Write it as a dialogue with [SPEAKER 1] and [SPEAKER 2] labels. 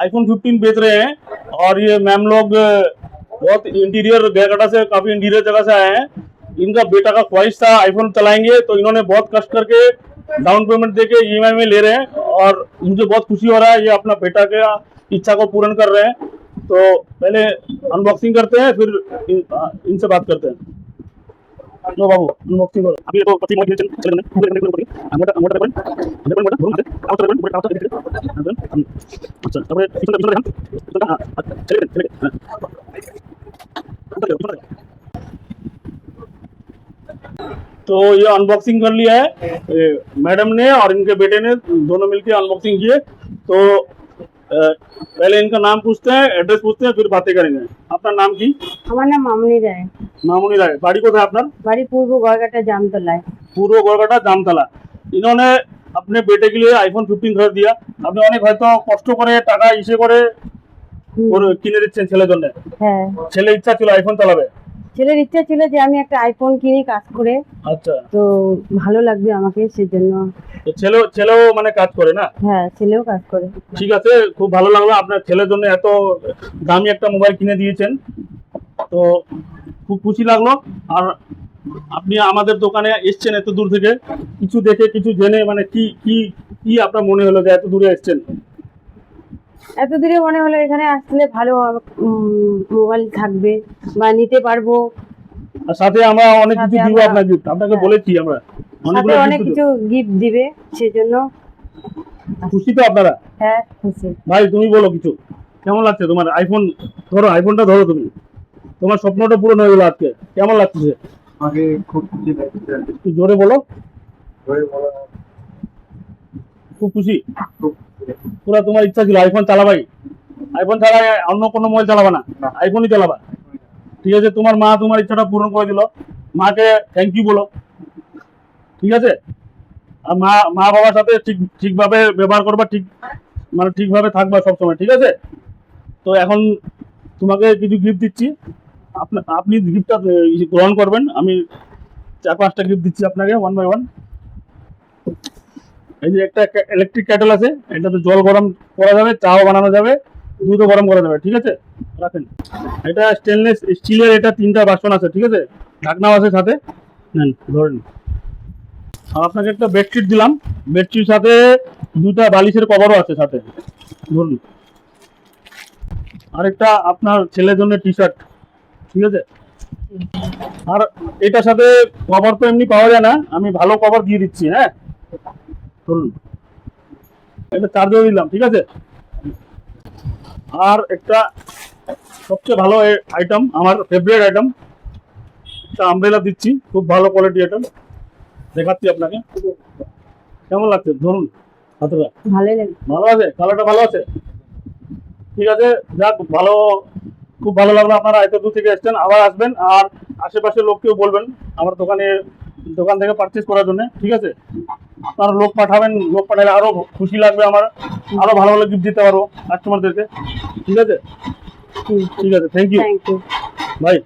[SPEAKER 1] IPhone 15 बेच रहे हैं। और ये मैम लोग बहुत इंटीरियर गैरकाटा से काफी इंटीरियर जगह से आए हैं। इनका बेटा का ख्वाहिश था आईफोन चलाएंगे, तो इन्होंने बहुत कष्ट करके डाउन पेमेंट देके ईएमआई में ले रहे हैं और मुझे बहुत खुशी हो रहा है। ये अपना बेटा का इच्छा को पूर्ण कर रहे हैं। तो पहले अनबॉक्सिंग करते हैं, फिर इनसे बात करते हैं। नो बाबू, अनबॉक्सिंग करो। अभी तो पति मोटी चले गए पूरे मोटा मोटा बन बन मोटा भरून दे आउट बन मोटा आउट दे। अच्छा तब इसमें हम चले तो ये अनबॉक्सिंग कर लिया है मैडम ने और इनके बेटे ने, दोनों मिलकर अनबॉक्सिंग किए। तो पहले इनका नाम पूछते हैं, एड्रेस पूछते हैं, फिर बातें करेंगे। আপনার নাম কি?
[SPEAKER 2] আমার নাম মামনি রায়।
[SPEAKER 1] মামুনি রায়। বাড়ি কোথায় আপনার?
[SPEAKER 2] বাড়ি পূর্ব গড়কাটা জামতলায়।
[SPEAKER 1] पूर्व गोरकाटा जामतला। इन्होंने अपने बेटे के लिए आईफोन 15 खरीद दिया। আপনি অনেক হয়তো কষ্ট করে টাকা ইসে করে ওর কিনে দিচ্ছেন ছেলের জন্য।
[SPEAKER 2] হ্যাঁ,
[SPEAKER 1] ছেলে ইচ্ছা ছিল আইফোন চালাবে।
[SPEAKER 2] ছেলের ইচ্ছা ছিল যে আমি একটা আইফোন কিনে কাজ করে,
[SPEAKER 1] আচ্ছা,
[SPEAKER 2] তো ভালো লাগবে আমাকে, সেজন্য।
[SPEAKER 1] তো ছেলেও মানে কাজ করে না?
[SPEAKER 2] হ্যাঁ, ছেলেও কাজ করে।
[SPEAKER 1] ঠিক আছে, খুব ভালো লাগলো আপনার ছেলের জন্য এত দামি একটা মোবাইল কিনে দিয়েছেন, তো খুব খুশি লাগলো। আর আপনি আমাদের দোকানে এসেছেন এত দূর থেকে, কিছু দেখে কিছু জেনে মানে কি কি কি আপনার মনে হলো যে এত দূরে এসেছেন?
[SPEAKER 2] এত দূরে মনে হলো এখানে আসলে ভালো মোবাইল থাকবে বা নিতে পারবো,
[SPEAKER 1] আর সাথে আমরা অনেক কিছু দিব আপনাকে, গিফট আপনাকে বলেছি আমরা
[SPEAKER 2] সাথে অনেক কিছু গিফট দিবে, সেজন্য
[SPEAKER 1] খুশি তো আপনারা?
[SPEAKER 2] হ্যাঁ খুশি।
[SPEAKER 1] ভাই তুমি বলো কিছু, কেমন লাগছে তোমার আইফোন? ধরো আইফোনটা ধরো, তুমি তোমার স্বপ্নটা পূরণ হয়ে গেল আজকে, কেমন লাগছে?
[SPEAKER 3] আমাকে খুব খুশি লাগছে।
[SPEAKER 1] একটু জোরে বলো। খুব খুশি, পুরো তোমার ইচ্ছা ছিল আইফোন চালাবাই, আইফোন ছাড়া অন্য কোনো মোবাইল চালাবা না, আইফোনই চালাবা। ঠিক আছে, তোমার মা তোমার ইচ্ছাটা পূরণ করে দিল, মাকে থ্যাংক ইউ বলো। ঠিক আছে, আর মা বাবার সাথে ঠিকভাবে ব্যবহার করবা, ঠিক মানে ঠিকভাবে থাকবা সবসময়। ঠিক আছে, তো এখন তোমাকে কিছু গিফট দিচ্ছি, আপনি গিফটটা গ্রহণ করবেন। আমি 4-5টা গিফট দিচ্ছি আপনাকে, 1 বাই 1। এই যে একটা ইলেকট্রিক কেটল আছে, এটাতে জল গরম করা যাবে, চাও বানানো যাবে, দুধও গরম করা যাবে। ঠিক আছে, রাখেন। এটা স্টেনলেস স্টিলের, এটা 3টা বাসন আছে। ঠিক আছে, ঢাকনাও আছে সাথে, নেন ধরেন। আর আপনাকে একটা বেডশিট দিলাম, বেডশিট সাথে 2টা বালিশের কভারও আছে সাথে, ধরুন। আর একটা আপনার ছেলের জন্য টি শার্ট। ঠিক আছে, আর এটার সাথে কভার তো এমনি পাওয়া যায় না, আমি ভালো কভার দিয়ে দিচ্ছি। হ্যাঁ ধরুন, এটা চার্জও দিলাম। ঠিক আছে, আর একটা সবচেয়ে ভালো আইটেম, আমার ফেভারিট আইটেম, একটা আমব্রেলা দিচ্ছি, খুব ভালো কোয়ালিটি আইটেম, দেখাচ্ছি আপনাকে। কেমন লাগছে ধরুন হাতটা?
[SPEAKER 2] ভালোই লাগে।
[SPEAKER 1] ভালো আছে, কালারটা ভালো আছে। ঠিক আছে, যাক ভালো, খুব ভালো লাগলো আপনারা এত দূর থেকে এসছেন, আবার আসবেন। আর আশেপাশের লোককেও বলবেন আমার দোকান থেকে পারচেজ করার জন্য। ঠিক আছে, আপনারা লোক পাঠাবেন, লোক পাঠালে আরো খুশি লাগবে আমার, আরো ভালো ভালো গিফট দিতে পারবো কাস্টমারদেরকে। ঠিক আছে, ঠিক আছে, থ্যাংক ইউ
[SPEAKER 2] থ্যাংক ইউ
[SPEAKER 1] ভাই।